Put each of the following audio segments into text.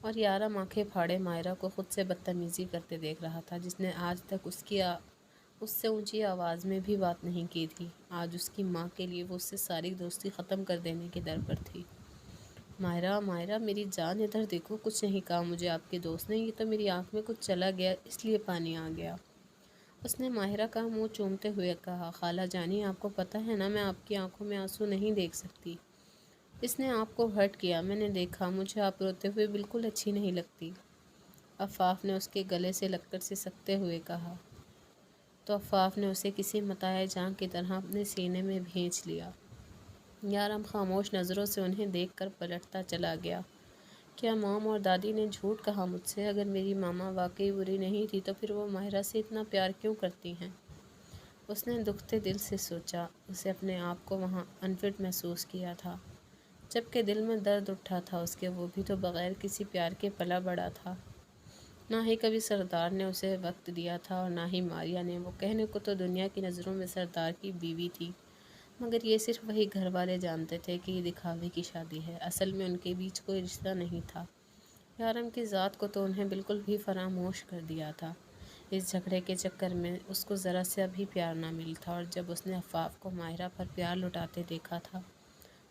اور یارم آنکھیں پھاڑے ماہرہ کو خود سے بدتمیزی کرتے دیکھ رہا تھا، جس نے آج تک اس سے اونچی آواز میں بھی بات نہیں کی تھی۔ آج اس کی ماں کے لیے وہ اس سے ساری دوستی ختم کر دینے کے در پر تھی۔ ماہرہ ماہرہ میری جان، ادھر دیکھو، کچھ نہیں کہا مجھے آپ کے دوست نے، یہ تو میری آنکھ میں کچھ چلا گیا اس لیے پانی آ گیا۔ اس نے ماہرہ کا منہ چومتے ہوئے کہا، خالہ جانی آپ کو پتہ ہے نا میں آپ کی آنکھوں میں آنسو نہیں دیکھ سکتی۔ اس نے آپ کو ہرٹ کیا، میں نے دیکھا، مجھے آپ روتے ہوئے بالکل اچھی نہیں لگتی۔ عفاف نے اس کے گلے سے لکڑ سے سکتے ہوئے کہا تو عفاف نے اسے کسی متاع جان کی طرح اپنے سینے میں بھینچ لیا۔ یارم خاموش نظروں سے انہیں دیکھ کر پلٹتا چلا گیا۔ کیا مام اور دادی نے جھوٹ کہا مجھ سے؟ اگر میری ماما واقعی بری نہیں تھی تو پھر وہ ماہرہ سے اتنا پیار کیوں کرتی ہیں؟ اس نے دکھتے دل سے سوچا۔ اسے اپنے آپ کو وہاں انفٹ محسوس کیا تھا، جبکہ دل میں درد اٹھا تھا اس کے۔ وہ بھی تو بغیر کسی پیار کے پلا بڑا تھا، نہ ہی کبھی سردار نے اسے وقت دیا تھا اور نہ ہی ماریہ نے۔ وہ کہنے کو تو دنیا کی نظروں میں سردار کی بیوی تھی، مگر یہ صرف وہی گھر والے جانتے تھے کہ یہ دکھاوے کی شادی ہے، اصل میں ان کے بیچ کوئی رشتہ نہیں تھا۔ یارم کی ذات کو تو انہیں بالکل بھی فراموش کر دیا تھا۔ اس جھگڑے کے چکر میں اس کو ذرا سا بھی پیار نہ مل تھا، اور جب اس نے عفاف کو ماہرہ پر پیار لٹاتے دیکھا تھا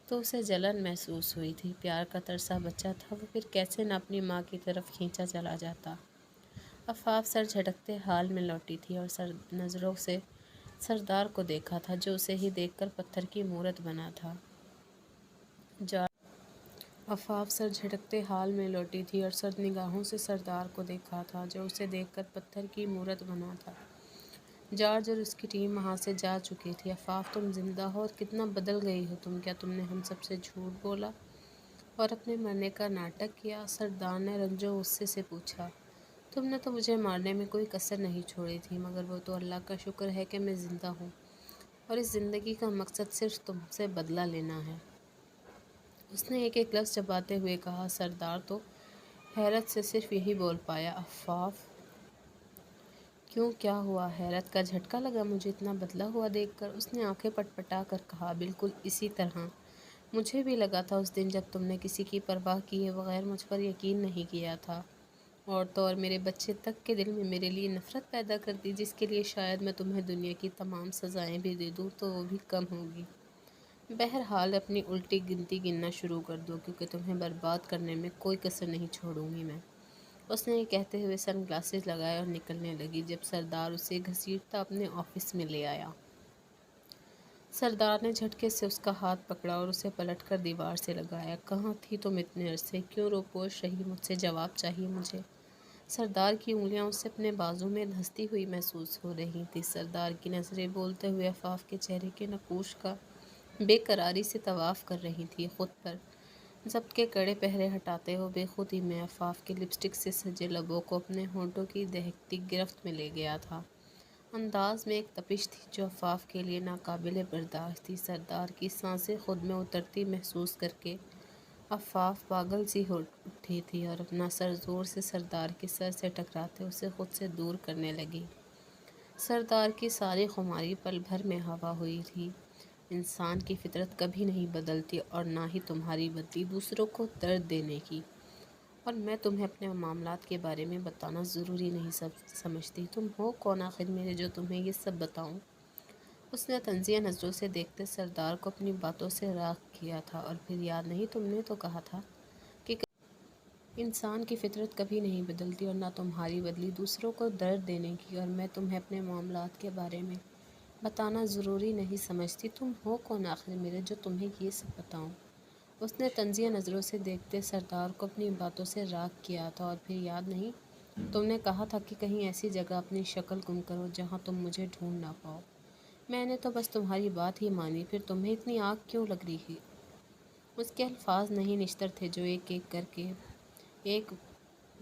تو اسے جلن محسوس ہوئی تھی۔ پیار کا ترسا بچہ تھا، وہ پھر کیسے نہ اپنی ماں کی طرف کھینچا چلا جاتا۔ عفاف سر جھٹکتے حال میں لوٹی تھی اور نظروں سے سردار کو دیکھا تھا، جو اسے ہی دیکھ کر پتھر کی مورت بنا تھا۔ عفاف سر جھٹکتے حال میں لوٹی تھی اور سرد نگاہوں سے سردار کو دیکھا تھا، جو اسے دیکھ کر پتھر کی مورت بنا تھا۔ جارج اور اس کی ٹیم وہاں سے جا چکی تھی۔ عفاف تم زندہ ہو اور کتنا بدل گئی ہو تم، کیا تم نے ہم سب سے جھوٹ بولا اور اپنے مرنے کا ناٹک کیا؟ سردار نے رنج و غصے سے پوچھا۔ تم نے تو مجھے مارنے میں کوئی کسر نہیں چھوڑی تھی، مگر وہ تو اللہ کا شکر ہے کہ میں زندہ ہوں، اور اس زندگی کا مقصد صرف تم سے بدلہ لینا ہے۔ اس نے ایک ایک لفظ چباتے ہوئے کہا۔ سردار تو حیرت سے صرف یہی بول پایا، عفاف کیوں، کیا ہوا؟ حیرت کا جھٹکا لگا مجھے اتنا بدلا ہوا دیکھ کر؟ اس نے آنکھیں پٹ پٹا کر کہا، بالکل اسی طرح مجھے بھی لگا تھا اس دن جب تم نے کسی کی پرواہ کیے بغیر مجھ پر یقین نہیں کیا تھا، اور تو اور میرے بچے تک کے دل میں میرے لیے نفرت پیدا کر دی، جس کے لیے شاید میں تمہیں دنیا کی تمام سزائیں بھی دے دوں تو وہ بھی کم ہوگی۔ بہرحال اپنی الٹی گنتی گننا شروع کر دو، کیونکہ تمہیں برباد کرنے میں کوئی کسر نہیں چھوڑوں گی میں۔ اس نے یہ کہتے ہوئے سن گلاسز لگائے اور نکلنے لگی، جب سردار اسے گھسیٹتا اپنے آفس میں لے آیا۔ سردار نے جھٹکے سے اس کا ہاتھ پکڑا اور اسے پلٹ کر دیوار سے لگایا۔ کہاں تھی تم اتنے عرصے؟ کیوں روپوش رہی؟ مجھ سے جواب چاہیے مجھے۔ سردار کی انگلیاں اسے اپنے بازو میں دھنستی ہوئی محسوس ہو رہی تھی۔ سردار کی نظریں بولتے ہوئے عفاف کے چہرے کے نقوش کا بے قراری سے طواف کر رہی تھی۔ خود پر ضبط کے کڑے پہرے ہٹاتے وہ بے خودی میں عفاف کے لپسٹک سے سجے لبوں کو اپنے ہونٹوں کی دہکتی گرفت میں لے گیا تھا۔ انداز میں ایک تپش تھی جو عفاف کے لیے ناقابل برداشت تھی۔ سردار کی سانسیں خود میں اترتی محسوس کر کے عفاف پاگل سی ہو اٹھی تھی اور اپنا سر زور سے سردار کے سر سے ٹکراتے اسے خود سے دور کرنے لگی۔ سردار کی ساری خماری پل بھر میں ہوا ہوئی تھی۔ انسان کی فطرت کبھی نہیں بدلتی، اور نہ ہی تمہاری بدلی، دوسروں کو درد دینے کی۔ اور میں تمہیں اپنے معاملات کے بارے میں بتانا ضروری نہیں سمجھتی۔ تم ہو کون آخر میرے جو تمہیں یہ سب بتاؤں؟ اس نے طنزیہ نظروں سے دیکھتے سردار کو اپنی باتوں سے راغ کیا تھا۔ اور پھر یاد نہیں تم نے تو کہا تھا کہ انسان کی فطرت کبھی نہیں بدلتی، اور نہ تمہاری بدلی دوسروں کو درد دینے کی، اور میں تمہیں اپنے معاملات کے بارے میں بتانا ضروری نہیں سمجھتی۔ تم ہو کون آخر میرے جو تمہیں یہ سب بتاؤں؟ اس نے طنزیہ نظروں سے دیکھتے سردار کو اپنی باتوں سے راغ کیا تھا۔ اور پھر یاد نہیں تم نے کہا تھا کہ کہیں ایسی جگہ اپنی شکل گم کرو جہاں تم مجھے ڈھونڈ نہ پاؤ۔ میں نے تو بس تمہاری بات ہی مانی، پھر تمہیں اتنی آگ کیوں لگ رہی ہے؟ اس کے الفاظ نہیں نشتر تھے جو ایک ایک کر کے ایک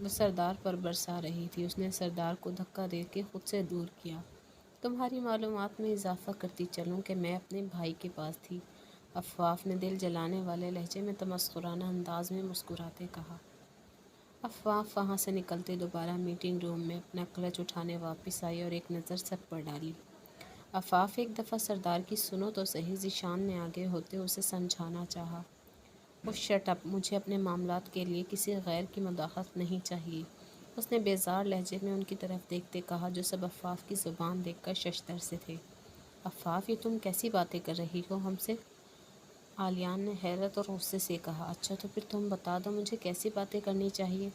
سردار پر برسا رہی تھی۔ اس نے سردار کو دھکا دے کے خود سے دور کیا۔ تمہاری معلومات میں اضافہ کرتی چلوں کہ میں اپنے بھائی کے پاس تھی، عفاف نے دل جلانے والے لہجے میں تمسخرانہ انداز میں مسکراتے کہا۔ عفاف وہاں سے نکلتے دوبارہ میٹنگ روم میں اپنا کلچ اٹھانے واپس آئی اور ایک نظر سب پر ڈالی۔ عفاف ایک دفعہ سردار کی سنو تو صحیح، ذیشان نے آگے ہوتے اسے سمجھانا چاہا۔ وہ شٹ اپ، مجھے اپنے معاملات کے لیے کسی غیر کی مداخلت نہیں چاہیے، اس نے بیزار لہجے میں ان کی طرف دیکھتے کہا، جو سب عفاف کی زبان دیکھ کر ششدر سے تھے۔ عفاف، یہ تم کیسی باتیں کر رہی ہو ہم سے؟ عالیان نے حیرت اور غصے سے کہا۔ اچھا تو پھر تم بتا دو مجھے کیسی باتیں کرنی چاہیے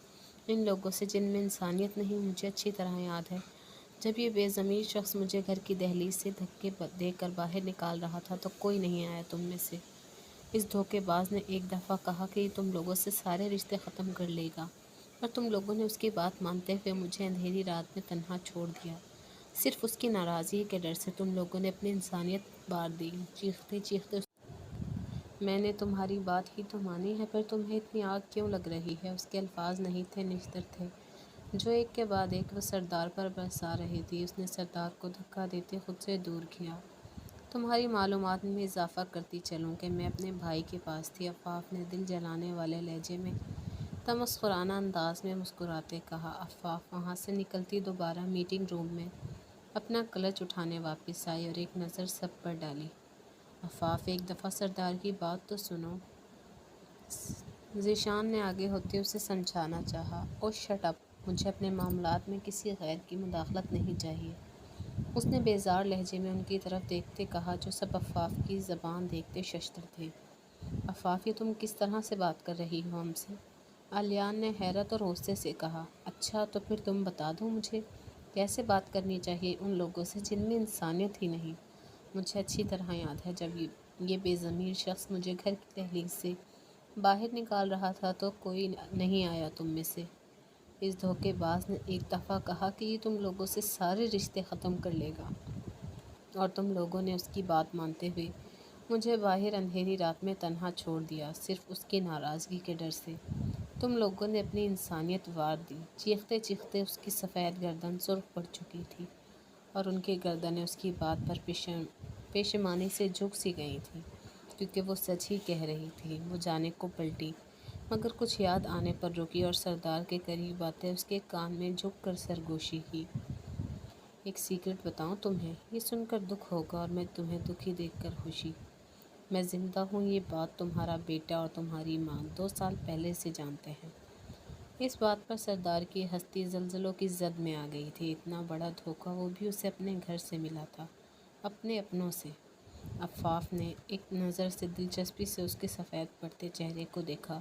ان لوگوں سے جن میں انسانیت نہیں؟ مجھے اچھی طرح یاد ہے جب یہ بے ضمیر شخص مجھے گھر کی دہلیز سے دھکے دے کر باہر نکال رہا تھا تو کوئی نہیں آیا تم میں سے۔ اس دھوکے باز نے ایک دفعہ کہا کہ یہ تم لوگوں سے سارے رشتے ختم کر لے گا، اور تم لوگوں نے اس کی بات مانتے ہوئے مجھے اندھیری رات میں تنہا چھوڑ دیا۔ صرف اس کی ناراضگی کے ڈر سے تم لوگوں نے اپنی انسانیت بار دی۔ چیختے چیختے میں نے تمہاری بات ہی تو مانی ہے، پھر تمہیں اتنی آگ کیوں لگ رہی ہے؟ اس کے الفاظ نہیں تھے، نشتر تھے، جو ایک کے بعد ایک وہ سردار پر برسا رہی تھی۔ اس نے سردار کو دھکا دیتے خود سے دور کیا۔ تمہاری معلومات میں اضافہ کرتی چلوں کہ میں اپنے بھائی کے پاس تھی، عفاف نے دل جلانے والے لہجے میں تمسخرانہ انداز میں مسکراتے کہا۔ عفاف وہاں سے نکلتی دوبارہ میٹنگ روم میں اپنا کلچ اٹھانے واپس آئی اور ایک نظر سب پر ڈالی۔ عفاف، ایک دفعہ سردار کی بات تو سنو، ذیشان نے آگے ہوتے اسے سمجھانا چاہا۔ او شٹ اپ، مجھے اپنے معاملات میں کسی غیر کی مداخلت نہیں چاہیے، اس نے بیزار لہجے میں ان کی طرف دیکھتے کہا، جو سب عفاف کی زبان دیکھتے ششدر تھے۔ عفاف، یہ تم کس طرح سے بات کر رہی ہو ہم سے؟ عالیان نے حیرت اور غصے سے کہا۔ اچھا تو پھر تم بتا دو مجھے کیسے بات کرنی چاہیے ان لوگوں سے جن میں انسانیت ہی نہیں؟ مجھے اچھی طرح یاد ہے جب یہ بے ضمیر شخص مجھے گھر کی دہلیز سے باہر نکال رہا تھا تو کوئی نہیں آیا تم میں سے۔ اس دھوکے باز نے ایک دفعہ کہا کہ یہ تم لوگوں سے سارے رشتے ختم کر لے گا، اور تم لوگوں نے اس کی بات مانتے ہوئے مجھے باہر اندھیری رات میں تنہا چھوڑ دیا، صرف اس کی ناراضگی کے ڈر سے تم لوگوں نے اپنی انسانیت وار دی۔ چیختے چیختے اس کی سفید گردن سرخ پڑ چکی تھی اور ان کی گردنیں اس کی بات پر پیشیمانی سے جھک سی گئی تھیں، کیونکہ وہ سچ ہی کہہ رہی تھی۔ وہ جانے کو پلٹی، مگر کچھ یاد آنے پر رکی اور سردار کے قریب آتے اس کے کان میں جھک کر سرگوشی کی۔ ایک سیکرٹ بتاؤں تمہیں؟ یہ سن کر دکھ ہوگا اور میں تمہیں دکھی دیکھ کر خوشی۔ میں زندہ ہوں، یہ بات تمہارا بیٹا اور تمہاری ماں 2 سال پہلے سے جانتے ہیں۔ اس بات پر سردار کی ہستی زلزلوں کی زد میں آ گئی تھی۔ اتنا بڑا دھوکہ، وہ بھی اسے اپنے گھر سے ملا تھا، اپنے اپنوں سے۔ عفاف نے ایک نظر سے دلچسپی سے اس کے سفید پڑتے چہرے کو دیکھا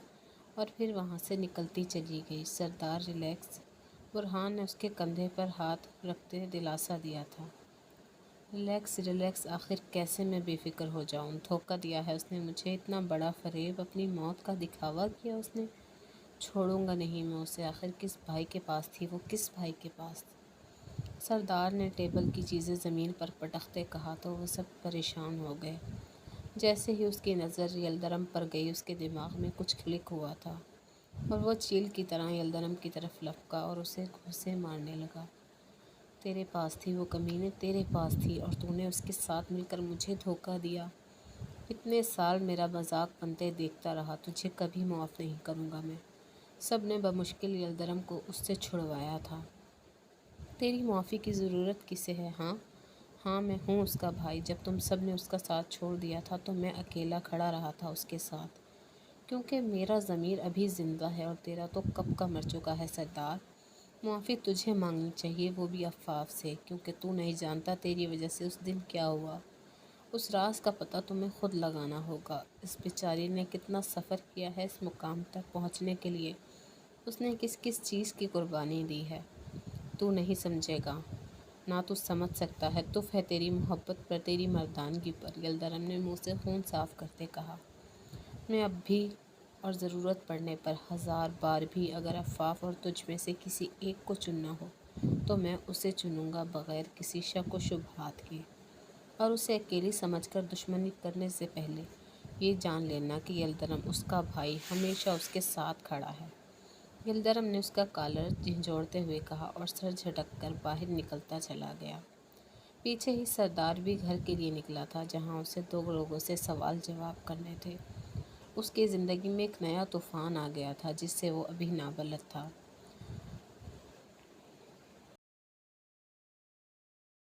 اور پھر وہاں سے نکلتی چلی گئی۔ سردار ریلیکس، برہان نے اس کے کندھے پر ہاتھ رکھتے دلاسا دیا تھا۔ ریلیکس ریلیکس، آخر کیسے میں بے فکر ہو جاؤں؟ دھوکہ دیا ہے اس نے مجھے، اتنا بڑا فریب، اپنی موت کا دکھاوا کیا اس نے۔ چھوڑوں گا نہیں میں اسے، آخر کس بھائی کے پاس تھی وہ، کس بھائی کے پاس؟ سردار نے ٹیبل کی چیزیں زمین پر پٹکتے کہا تو وہ سب پریشان ہو گئے۔ جیسے ہی اس کی نظر یلدرم پر گئی اس کے دماغ میں کچھ کلک ہوا تھا اور وہ چیل کی طرح یلدرم کی طرف لپکا اور اسے گھوسے مارنے لگا۔ تیرے پاس تھی وہ کمینے، تیرے پاس تھی، اور تو نے اس کے ساتھ مل کر مجھے دھوکہ دیا۔ اتنے سال میرا مذاق بنتے دیکھتا رہا، تجھے کبھی معاف نہیں کروں گا میں۔ سب نے بمشکل یلدرم کو اس سے چھڑوایا تھا۔ تیری معافی کی ضرورت کسے ہے؟ ہاں میں ہوں اس کا بھائی۔ جب تم سب نے اس کا ساتھ چھوڑ دیا تھا تو میں اکیلا کھڑا رہا تھا اس کے ساتھ، کیونکہ میرا ضمیر ابھی زندہ ہے اور تیرا تو کب کا مر چکا ہے۔ سردار، معافی تجھے مانگنی چاہیے، وہ بھی عفاف سے، کیونکہ تو نہیں جانتا تیری وجہ سے اس دن کیا ہوا۔ اس راز کا پتہ تمہیں خود لگانا ہوگا۔ اس بیچاری نے کتنا سفر کیا ہے اس مقام تک پہنچنے کے لیے، اس نے کس کس چیز کی قربانی دی ہے، تو نہیں سمجھے گا، نہ تو سمجھ سکتا ہے۔ تف ہے تیری محبت پر، تیری مردانگی پر، یلدرم نے منہ سے خون صاف کرتے کہا۔ میں اب بھی، اور ضرورت پڑنے پر 1000 بار بھی، اگر عفاف اور تجھ میں سے کسی ایک کو چننا ہو تو میں اسے چنوں گا، بغیر کسی شک و شبہات کے، اور اسے اکیلی سمجھ کر دشمنی کرنے سے پہلے یہ جان لینا کہ یلدرم اس کا بھائی ہمیشہ اس کے ساتھ کھڑا ہے۔ یلدرم نے اس کا کالر جھنجھوڑتے ہوئے کہا اور سر جھٹک کر باہر نکلتا چلا گیا۔ پیچھے ہی سردار بھی گھر کے لیے نکلا تھا، جہاں اسے 2 لوگوں سے سوال جواب کرنے تھے۔ اس کی زندگی میں ایک نیا طوفان آ گیا تھا جس سے وہ ابھی نابلد تھا۔